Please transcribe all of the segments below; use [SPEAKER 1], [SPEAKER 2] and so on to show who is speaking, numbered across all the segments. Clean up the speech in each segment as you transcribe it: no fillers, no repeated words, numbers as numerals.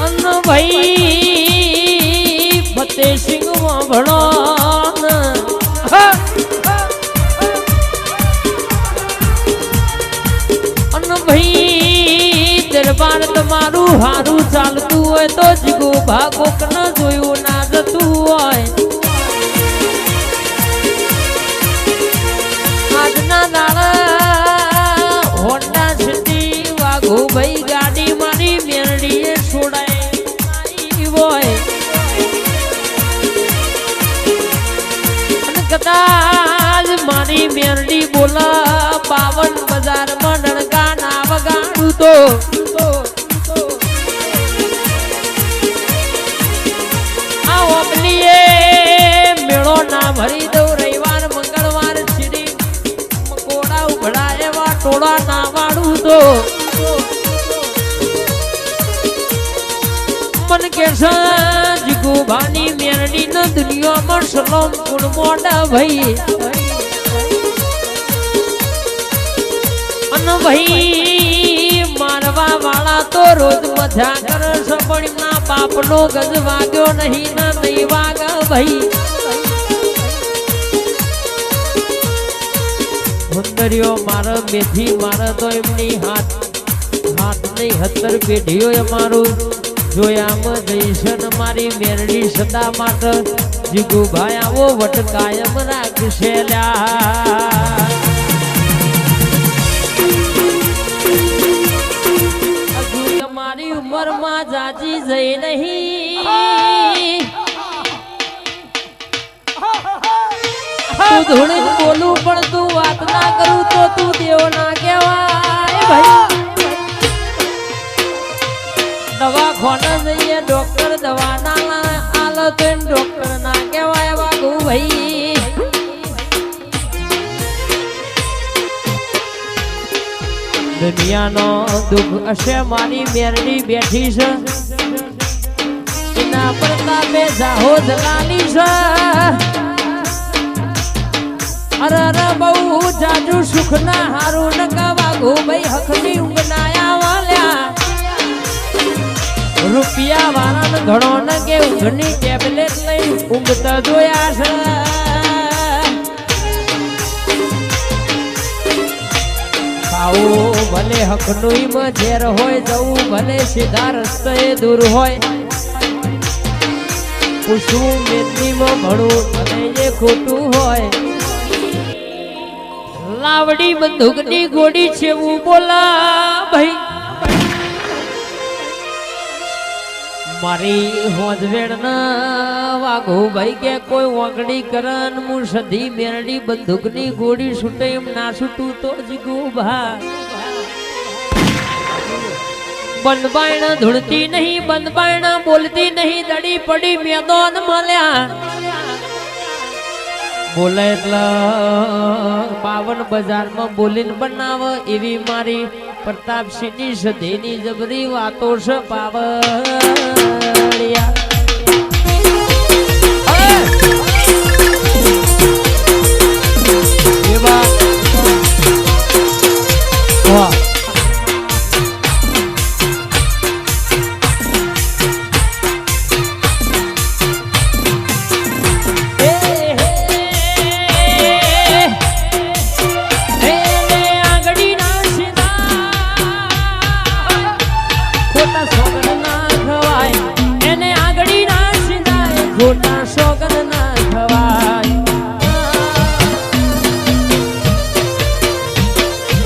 [SPEAKER 1] અન ભાઈ ફતેસિંહ ભણો અન ભાઈ દરબાર તમારું હારું ચાલતું હોય તો જીગો ભાગો ન જોયું ના જતું હોય આજના દાડા હોન્ડા સિટી વાઘો ભાઈ ગાડી મારી મેરડીએ છોડાય હોય અને કદાચ મારી મેરડી બોલા 52 બજારમાં ડણકા ના વગાડું તો આ ઓબલીએ મેળો ના ભરી દઉં રવિવાર મંગળવાર છીડી મકોડા ઉભડા એવા ટોળા ના વાળું તો મન કે જીગુ ભાની મેરડી ન દુનિયામાં સલોમ ગુણ મોડા ભાઈ અન ભાઈ મારવા વાળા તો રોજ મજા કરે સપણ ના બાપ નો ગજ વાગ્યો નહીં ના નહીં વાગ ભાઈ સુંદરીઓ મારે મેથી મારે તો એમની હાથ નહીં 17 પેઢીઓ અમારું જોયામાં જઈશન મારી મેરડી સદા માટે જીગુ ભાઈ આવો વટ કાયમ રાખશે લ્યા હજુ તમારી ઉંમરમાં જાજી જઈ નહીં તું ધૂણી બોલું પણ તું વાત ના કરું તો તું દેવ ના કહેવાય ભાઈ દવા ખોને જઈએ ડોક્ટર દવા ના આલો તો ડોક્ટર ના કહેવાય વાગુ ભાઈ દુનિયાનો દુઃખ હશે મારી મેરડી બેઠી છે એના પ્રતાપે જાહો જલાલી છે અરે અરે બહુ જાજુ સુખ ના હારું ન વાગુ ભાઈ હકની ઊંઘ ના વાલ્યા રૂપિયા વાળાને ઘણો ન કે ઊંઘની ટેબ્લેટ લઈ ઊંઘતા જોયા છે ખાવું ભલે હકનું ઝેર હોય જવું ભલે સીધા રસ્તે દૂર હોય પૂછવું મેદનીમાં ભણવું ભલે જે ખોટું હોય લાવડી બંદૂકની ગોળી છે હું બોલા ભાઈ મારી હોજવેડ ના વાઘો ભાઈ કે કોઈ વાંકડી કરન હું સધી મેરડી બંદૂકની ગોળી છૂટે એમ ના છૂટું તો જીગુ ભા બંધ બાયણા ધૂળતી નહીં બંધ બાયણા બોલતી નહીં દડી પડી મેદાન મળ્યા બોલે એટલે 52 બજારમાં બોલીને બનાવ એવી મારી પ્રતાપસિંહની સધીની જબરી વાતો છે પાવડિયા ખોટા સોગન ના ખવાય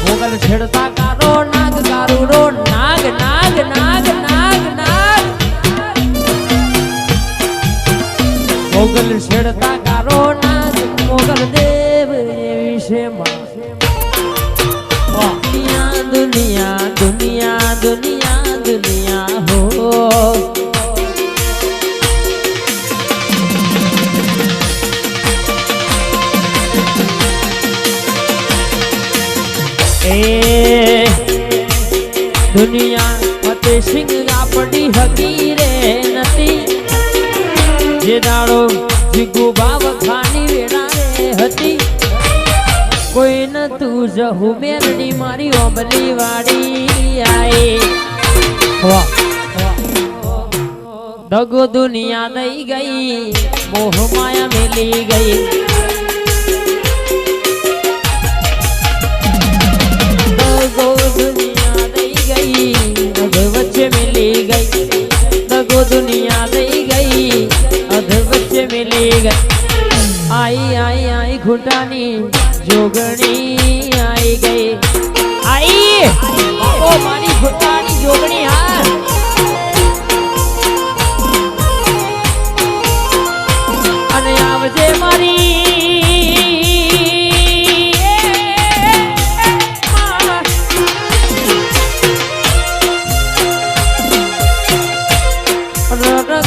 [SPEAKER 1] મોગલ છેડતા કારો નાગ કારું રો નાગ નાગ નાગ નાગ નાગ મોગલ છેડતા કારો નાગ મોગલ દેવ વિશે દુનિયા દુનિયા દુનિયા દુનિયા દુનિયા હો દુનિયા ફતેસિંહ આપણી હકી રે નથી જે દાડો જીગુ ભાવ ખાની વેણા રે હતી કોઈ નતું હું જહુ મેરડી મારી ઓબલી વાડી આઈ દગો દુનિયા દઈ ગઈ મોહ માયા મેલી ગઈ દગો દુનિયા દઈ ગઈ અધ વચ્ચે મેલી ગઈ દગો દુનિયા દઈ ગઈ અધ વચ્ચે મેલી ગઈ आई आई आई खुटानी जोगणी आई गई आई ओ मारी खुटानी जोगणी हाँ अने आवजे मारी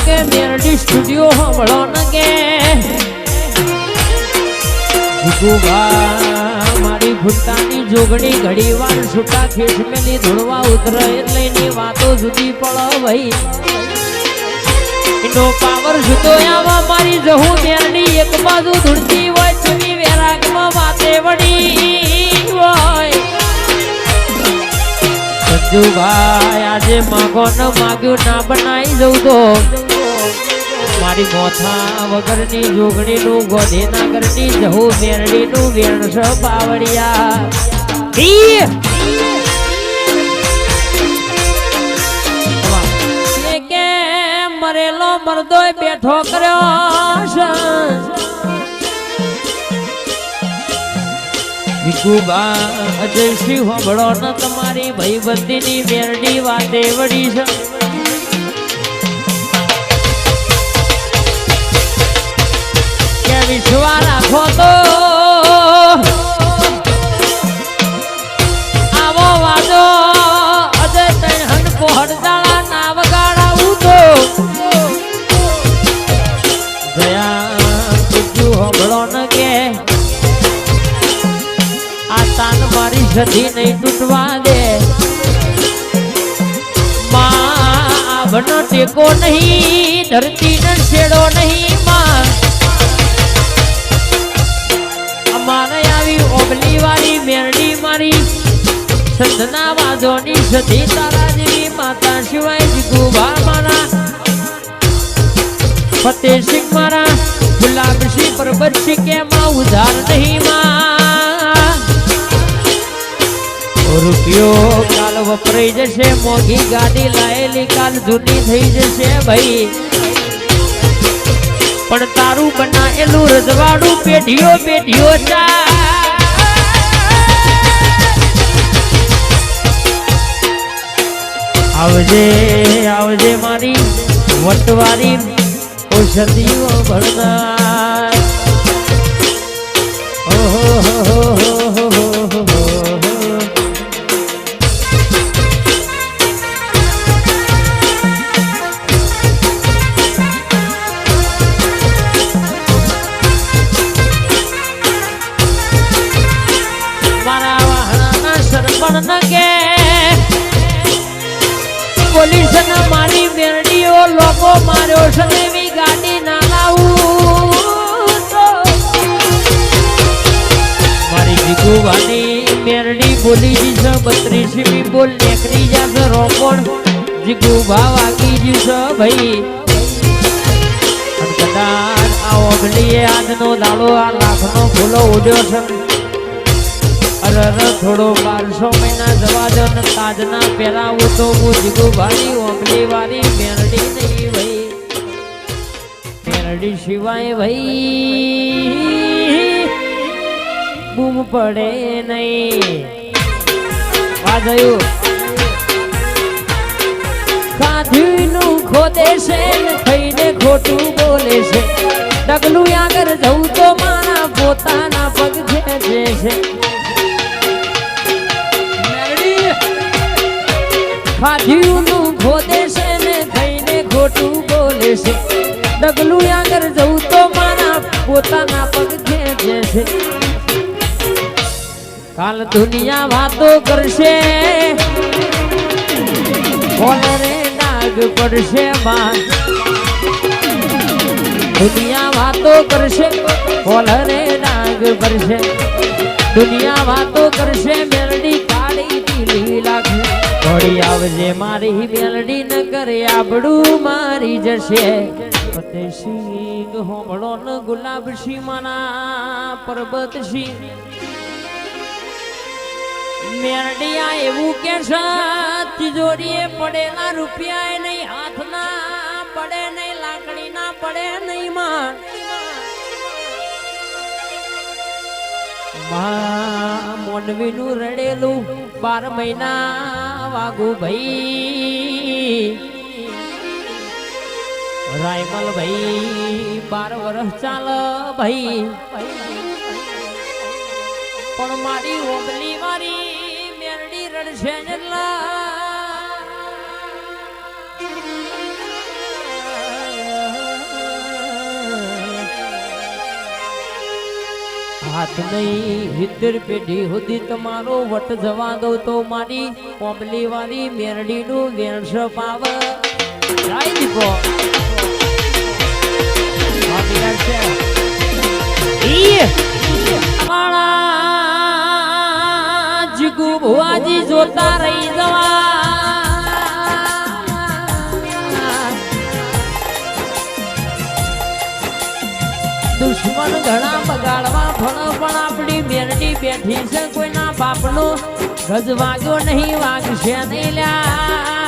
[SPEAKER 1] के मेरडी स्टूडियो हमड़ो न के मारी भूतानी जोगणी घड़ी वार छूटा खेत में धुड़वा उतरे એટલે વાતો જુદી પડો ભાઈ એનો પાવર જુદો આવા મારી જહુ મેરડી એક બાજુ ધૂળતી હોય છવી વેરાગમાં વાતે વડી હોય સંજુભાઈ આજે માગો ન માગ્યું ના બનાઈ જઉં તો મારી મોથા વગરની જોગણી નું ગોધીનગર ની જહુ મેરડી નું વેણ છ પાવડિયા કે મરેલો મરદો બેઠો કર્યો ભીખુબા અજયશ્રી હોબળો ન તમારી ભાઈબંધી ની મેરડી વાતે વડી છે વિશ્વા રાખો તો આવો વાદો અજય તૈહન કોહડદાળા ના વગાડાવું તો જયા કીધું હમળો ન કે આ તાન મારી સધી નહીં તૂટવા દે માં આવનો ટેકો નહીં ધરતી ન છેડો નહીં માં મારે આવી ઓબલી વાળી મેરડી મારી સંતના વાદોની સધી તારા જેવી માતા સિવાય જીગુભા મારા ફતેહસિંહ મારા ગુલાબસિંહ પરબતસિંહ કેમાં ઉધાર નહીં માં રૂપિયો કાલ વપરાઈ જશે મોંઘી ગાડી લાયેલી કાલ જૂની થઈ જશે ભાઈ પણ તારું બનાયેલું રજવાડું પેઢીઓ પેઢીઓ આવજે આવજે મારી વટવારી ઔષધિઓ ભરનાર ઓહો હો હો હો હો પોલીસ મારી મેરડીઓ લોકો માર્યો છે એવી ગાડી ના લાવું મારી જીગુવાની મેરડી બોલી જી છે 32મી બોલ નેકરી જાશે રોપણ જીગુભા વાગી જી છે ભાઈ કદાચ આ ઓગલીએ આજનો દાડો આ લાખનો ફૂલો ઉડ્યો છે થોડો 1200 મહિના જવા દો ને તાજના પહેરાવું તો હું જીગુભાની ઓમલી વાળી મેરડી નહીં ભાઈ મેરડી સિવાય ભાઈ બૂમ પડે નહીં વાજયું ખાધીનું ખોદે છે ને થઈને ખોટું બોલે છે ડગલું આગળ જવું તો મારા પોતાના પગ છે ખાધીનું ખોદે છે ને થઈને ખોટું બોલે છે ડગલું આગળ જવું તો મારા પોતાના પગ ખેંચે છે કાલ દુનિયા વાતો કરશે કોલરે ડાગ પડશે માં દુનિયા વાતો કરશે કોલરે ડાગ પડશે દુનિયા વાતો કરશે મેલડી કાળી ઢીલી લાગે ઘોડી આવજે મારી મેલડી ન કરે આબડું મારી જશે ફતેસિંહ હોમળો ન ગુલાબ સિંહ પર્વત સિંહ મેરડી આ એવું કે છે તિજોરીએ પડેલા રૂપિયા નહીં હાથના પડે નહીં લાકડી ના પડે નહીં માં મોનવી નું રડેલું 12 મહિના વાગુ ભાઈ રાયમલ ભાઈ 12 વર્ષ ચાલ ભાઈ પણ મારી ઓબલી મારી મેરડી રડશે જલ્લા હાથ નહીં 70 પેઢી સુધી તમારો વટ જવા દો તો મારી ઓબલી વાળી મેરડી નું વેણસ પાવ જાય દીપો જીગુ ભુવાજી જોતા રહી જવા દુશ્મન ઘણા બગાડવા પણ આપણી મેરડી બેઠી છે કોઈના બાપનો ગજ વાગ્યો નહીં વાગશે નહીં લ્યા